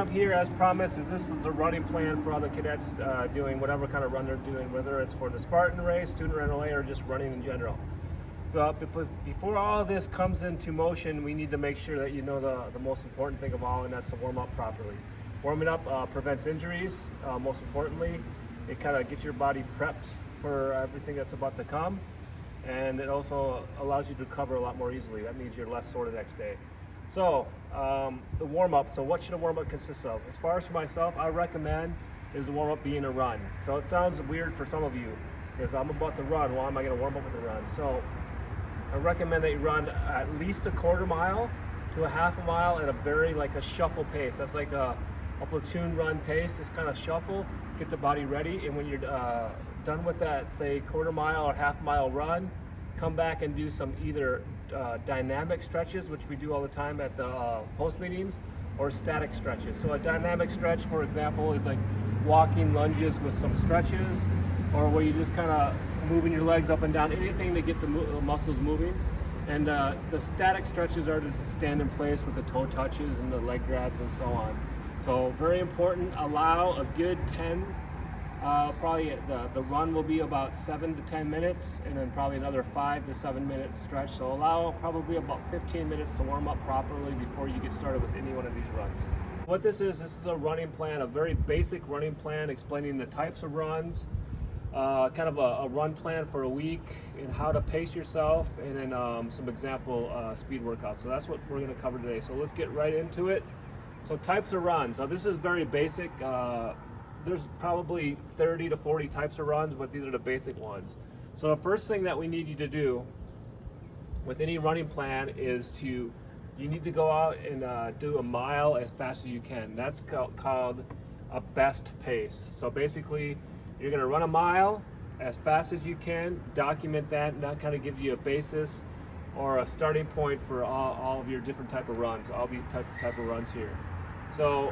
have here, as promised, is this is a running plan for all the cadets doing whatever kind of run they're doing, whether it's for the Spartan race, student run relay, or just running in general. But before all of this comes into motion, we need to make sure that you know the most important thing of all, and that's to warm up properly. Warming up prevents injuries. Most importantly, it kind of gets your body prepped for everything that's about to come, and it also allows you to recover a lot more easily. That means you're less sore the next day. So the warm-up, so what should a warm-up consist of? As far as for myself, I recommend is the warm-up being a run. So it sounds weird for some of you, because I'm about to run, why am I going to warm up with a run? So I recommend that you run at least a quarter mile to a half a mile at a very like a shuffle pace. That's like a platoon run pace. Just kind of shuffle, get the body ready, and when you're done with that, say quarter mile or half mile run, come back and do some either dynamic stretches, which we do all the time at the post meetings, or static stretches. So a dynamic stretch, for example, is like walking lunges with some stretches, or where you just kind of moving your legs up and down, anything to get the muscles moving. And the static stretches are to stand in place with the toe touches and the leg grabs and so on. So very important. Allow a good 10, probably the run will be about 7 to 10 minutes, and then probably another 5 to 7 minutes stretch. So allow probably about 15 minutes to warm up properly before you get started with any one of these runs. What this is a running plan, a very basic running plan explaining the types of runs, kind of a run plan for a week, and how to pace yourself, and then some example speed workouts. So that's what we're going to cover today. So let's get right into it. So types of runs. Now this is very basic. There's probably 30 to 40 types of runs, but these are the basic ones. So the first thing that we need you to do with any running plan is you need to go out and do a mile as fast as you can. That's called a best pace. So basically, you're going to run a mile as fast as you can, document that, and that kind of gives you a basis or a starting point for all of your different type of runs, all these type of runs here. So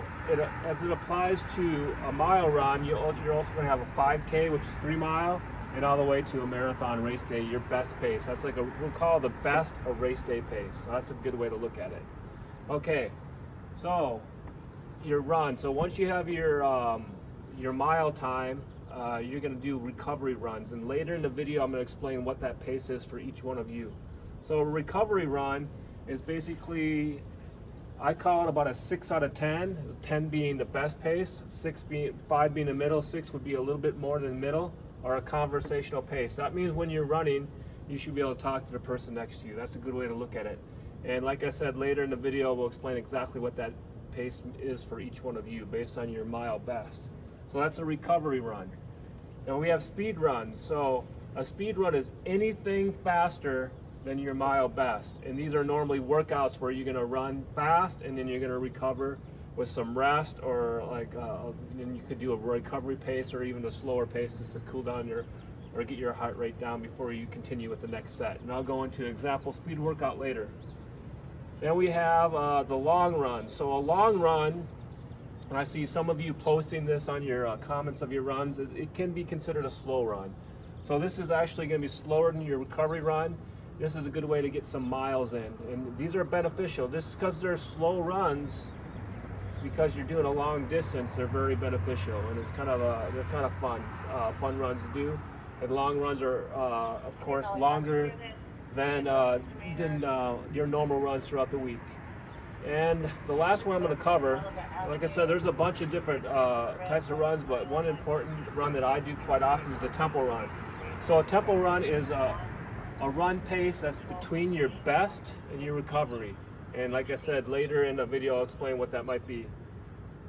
as it applies to a mile run, you're also going to have a 5K, which is 3 mile, and all the way to a marathon race day, your best pace. That's like we'll call the best a race day pace. So that's a good way to look at it. Okay, so your run. So once you have your mile time, you're going to do recovery runs, and later in the video I'm going to explain what that pace is for each one of you. So a recovery run is basically, I call it about a 6 out of 10, 10 being the best pace, 5 being the middle, 6 would be a little bit more than middle, or a conversational pace. That means when you're running, you should be able to talk to the person next to you. That's a good way to look at it. And like I said, later in the video we'll explain exactly what that pace is for each one of you based on your mile best. So that's a recovery run. Now we have speed runs. So a speed run is anything faster than your mile best. And these are normally workouts where you're gonna run fast and then you're gonna recover with some rest, or like, then you could do a recovery pace or even a slower pace just to cool down or get your heart rate down before you continue with the next set. And I'll go into an example speed workout later. Then we have the long run. So a long run, and I see some of you posting this on your comments of your runs, it can be considered a slow run. So this is actually going to be slower than your recovery run. This is a good way to get some miles in, and these are beneficial. Just because they're slow runs, because you're doing a long distance, they're very beneficial, and it's kind of they're kind of fun runs to do. And long runs are of course longer than your normal runs throughout the week. And the last one I'm going to cover, like I said, there's a bunch of different types of runs, but one important run that I do quite often is a tempo run. So a tempo run is a run pace that's between your best and your recovery. And like I said, later in the video I'll explain what that might be.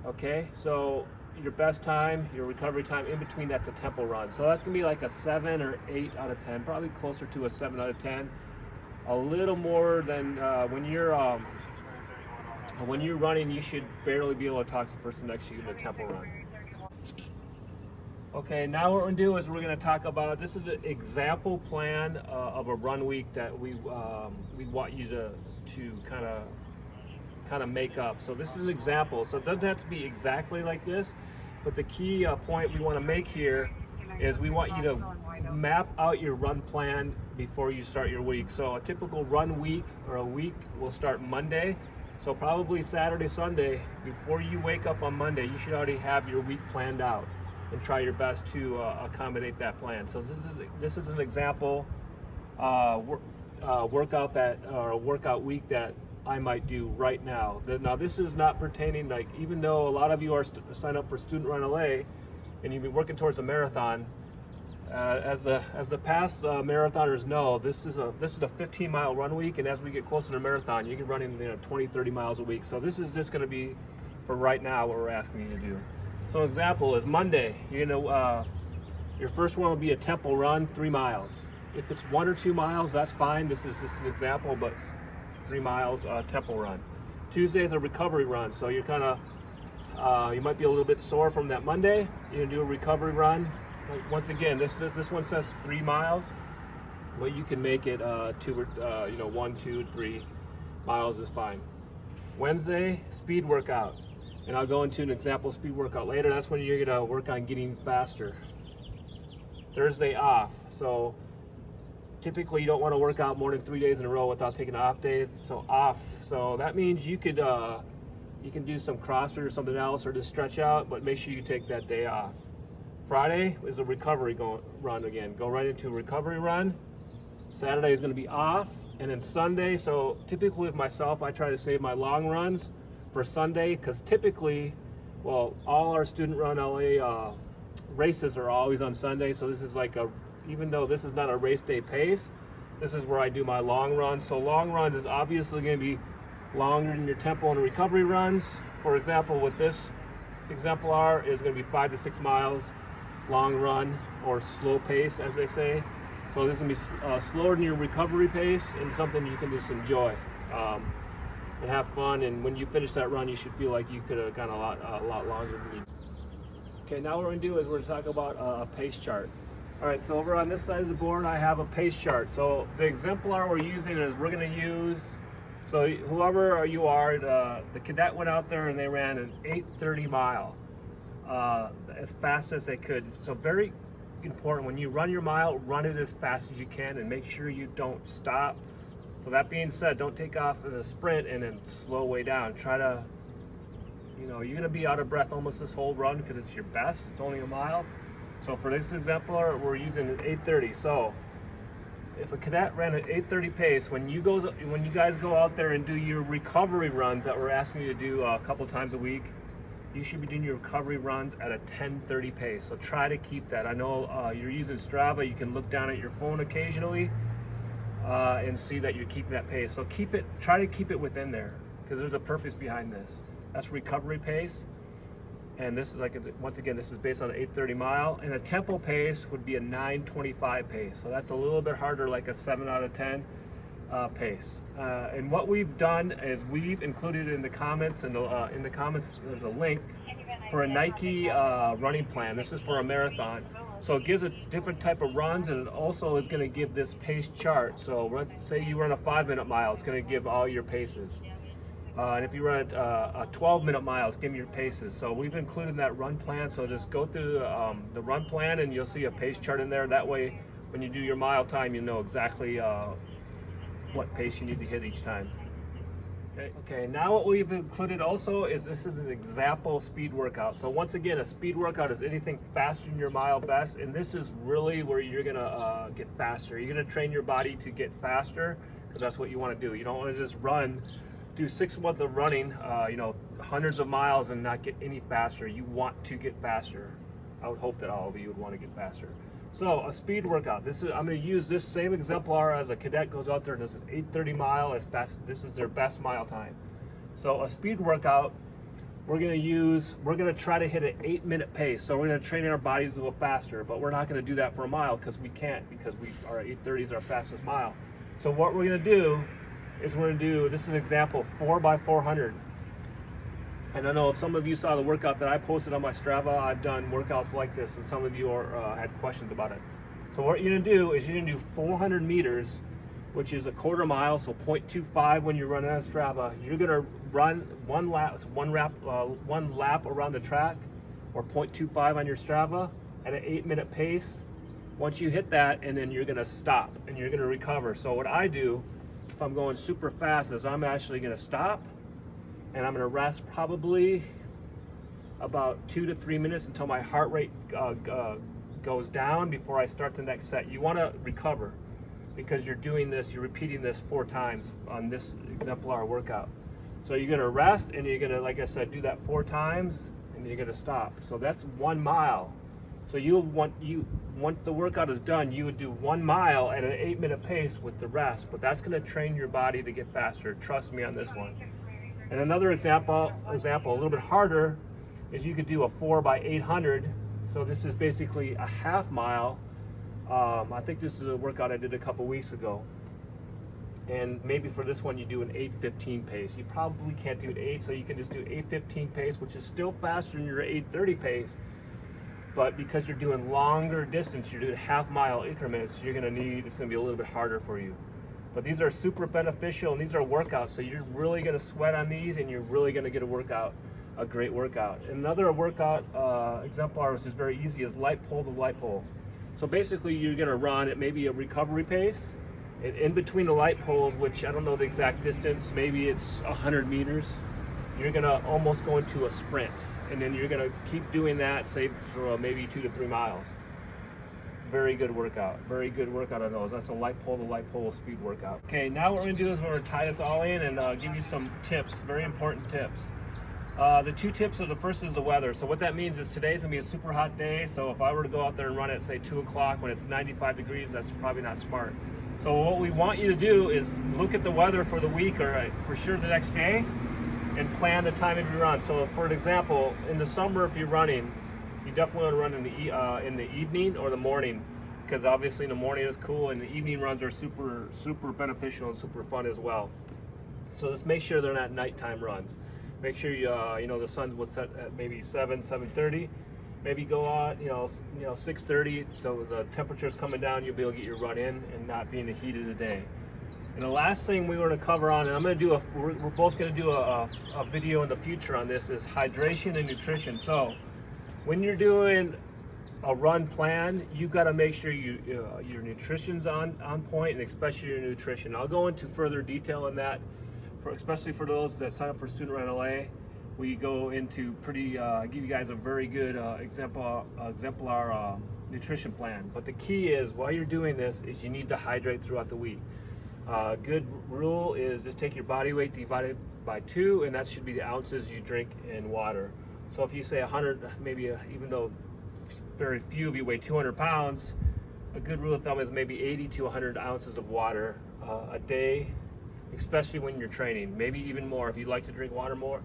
Okay, so your best time, your recovery time, in between that's a tempo run. So that's going to be like a 7 or 8 out of 10, probably closer to a 7 out of 10. A little more than when you're running, you should barely be able to talk to the person next to you in a tempo run. Okay, now what we're going to do is we're going to talk about, this is an example plan of a run week that we want you to kind of make up. So this is an example. So it doesn't have to be exactly like this, but the key point we want to make here is we want you to map out your run plan before you start your week. So a typical run week or a week will start Monday, So probably Saturday, Sunday, before you wake up on Monday, you should already have your week planned out and try your best to accommodate that plan. So this is an example workout that, or a workout week that I might do right now. Now this is not pertaining, like, even though a lot of you are signed up for Student Run LA and you've been working towards a marathon, as the past marathoners know, this is a 15-mile run week, and as we get closer to marathon, you can run in 20-30 miles a week. So this is just going to be for right now what we're asking you to do. So example is Monday. Your first one will be a tempo run, 3 miles. If it's 1 or 2 miles, that's fine. This is just an example, but 3 miles tempo run. Tuesday is a recovery run, so you're kind of you might be a little bit sore from that Monday. You're gonna do a recovery run. Once again, this one says 3 miles, but you can make it 1, 2, 3 miles is fine. Wednesday, speed workout, and I'll go into an example speed workout later. That's when you're gonna work on getting faster. Thursday off, so typically you don't want to work out more than 3 days in a row without taking an off day. So off, so that means you could you can do some CrossFit or something else, or just stretch out, but make sure you take that day off. Friday is a recovery run again. Go right into a recovery run. Saturday is going to be off, and then Sunday. So typically with myself, I try to save my long runs for Sunday, because typically, well, all our Student Run LA races are always on Sunday. So this is like even though this is not a race day pace, this is where I do my long runs. So long runs is obviously going to be longer than your tempo and recovery runs. For example, with this exemplar is going to be 5 to 6 miles long run, or slow pace as they say. So this is going to be slower than your recovery pace, and something you can just enjoy and have fun. And when you finish that run, you should feel like you could have gone a lot longer than you. Okay, now what we're going to do is we're going to talk about a pace chart. All right, so over on this side of the board, I have a pace chart. So the exemplar we're using is we're going to use, so whoever you are, the cadet went out there and they ran an 8:30 mile as fast as they could. So very important, when you run your mile, run it as fast as you can and make sure you don't stop. So that being said, don't take off in a sprint and then slow way down. Try to, you're going to be out of breath almost this whole run because it's your best. It's only a mile. So for this exemplar, we're using an 8:30. So if a cadet ran an 8:30 pace, when you guys go out there and do your recovery runs that we're asking you to do a couple times a week, you should be doing your recovery runs at a 10:30 pace. So try to keep that. I know you're using Strava. You can look down at your phone occasionally and see that you're keeping that pace. So try to keep it within there, because there's a purpose behind this. That's recovery pace. And this is once again, this is based on an 8:30 mile, and a tempo pace would be a 9:25 pace. So that's a little bit harder, like a 7 out of 10 pace. And what we've done is we've included in the comments, and in the comments there's a link for a Nike running plan. This is for a marathon. So it gives a different type of runs, and it also is going to give this pace chart. So say you run a 5-minute mile, it's going to give all your paces. And if you run a 12-minute mile, it's giving your paces. So we've included that run plan. So just go through the run plan, and you'll see a pace chart in there. That way, when you do your mile time, you know exactly what pace you need to hit each time. Okay, now what we've included also is this is an example speed workout. So once again, a speed workout is anything faster than your mile best, and this is really where you're gonna get faster. You're gonna train your body to get faster, because that's what you want to do. You don't want to just do 6 months of running, hundreds of miles and not get any faster. You want to get faster. I would hope that all of you would want to get faster. So a speed workout. I'm going to use this same exemplar as a cadet goes out there and does an 8:30 mile as fast as this is their best mile time. So a speed workout, we're going to try to hit an 8-minute pace. So we're going to train our bodies a little faster, but we're not going to do that for a mile because we can't, because our 8:30 is our fastest mile. So what we're going to do is this is an example, 4x400. And I know if some of you saw the workout that I posted on my Strava, I've done workouts like this, and some of you had questions about it. So what you're gonna do is you're gonna do 400 meters, which is a quarter mile, so 0.25 when you're running on Strava. You're gonna run one lap around the track, or 0.25 on your Strava at an 8-minute pace. Once you hit that, and then you're gonna stop and you're gonna recover. So what I do, if I'm going super fast, is I'm actually gonna stop, and I'm gonna rest probably about 2 to 3 minutes until my heart rate goes down before I start the next set. You wanna recover because you're doing this, you're repeating this 4 times on this exemplar workout. So you're gonna rest and you're gonna, like I said, do that 4 times and you're gonna stop. So that's 1 mile. So once the workout is done, you would do 1 mile at an 8-minute pace with the rest, but that's gonna train your body to get faster. Trust me on this one. And another example, a little bit harder, is you could do a 4x800. So this is basically a half mile. I think this is a workout I did a couple weeks ago. And maybe for this one you do an 8:15 pace. You probably can't do an 8, so you can just do 8:15 pace, which is still faster than your 8:30 pace. But because you're doing longer distance, you're doing half-mile increments, it's gonna be a little bit harder for you. But these are super beneficial, and these are workouts, so you're really gonna sweat on these, and you're really gonna get a great workout. Another workout exemplar, which is very easy, is light pole to light pole. So basically, you're gonna run at maybe a recovery pace, and in between the light poles, which I don't know the exact distance, maybe it's 100 meters, you're gonna almost go into a sprint. And then you're gonna keep doing that, say for maybe 2 to 3 miles. Very good workout on those. That's a light pole to light pole speed workout. Okay, now what we're gonna do is we're gonna tie this all in and give you some tips, very important tips. The 2 tips are, the first is the weather. So what that means is today's gonna be a super hot day. So if I were to go out there and run at say 2 o'clock when it's 95 degrees, that's probably not smart. So what we want you to do is look at the weather for the week, or for sure the next day, and plan the time of your run. So for an example, in the summer, if you're running, you definitely want to run in the evening or the morning, because obviously in the morning it's cool, and the evening runs are super beneficial and super fun as well. So let's make sure they're not nighttime runs. Make sure you know the sun will set at maybe 7:30. Maybe go out 6:30. So the temperature's coming down. You'll be able to get your run in and not be in the heat of the day. And the last thing we want to cover on, and I'm going to do we're both going to do a video in the future on this, is hydration and nutrition. So when you're doing a run plan, you've got to make sure your nutrition's on point, and especially your nutrition. I'll go into further detail on that, especially for those that sign up for Student Run LA. We go into give you guys a very good exemplar nutrition plan. But the key is, while you're doing this, is you need to hydrate throughout the week. Good rule is just take your body weight divided by 2, and that should be the ounces you drink in water. So if you say 100, maybe even though very few of you weigh 200 pounds, a good rule of thumb is maybe 80 to 100 ounces of water a day, especially when you're training. Maybe even more. If you'd like to drink water more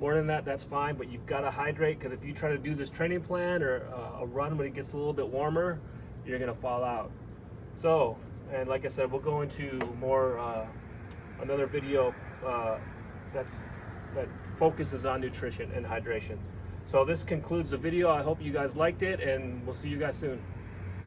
than that, that's fine, but you've got to hydrate, because if you try to do this training plan or a run when it gets a little bit warmer, you're going to fall out. So, and like I said, we'll go into more another video that focuses on nutrition and hydration. So this concludes the video. I hope you guys liked it, and we'll see you guys soon.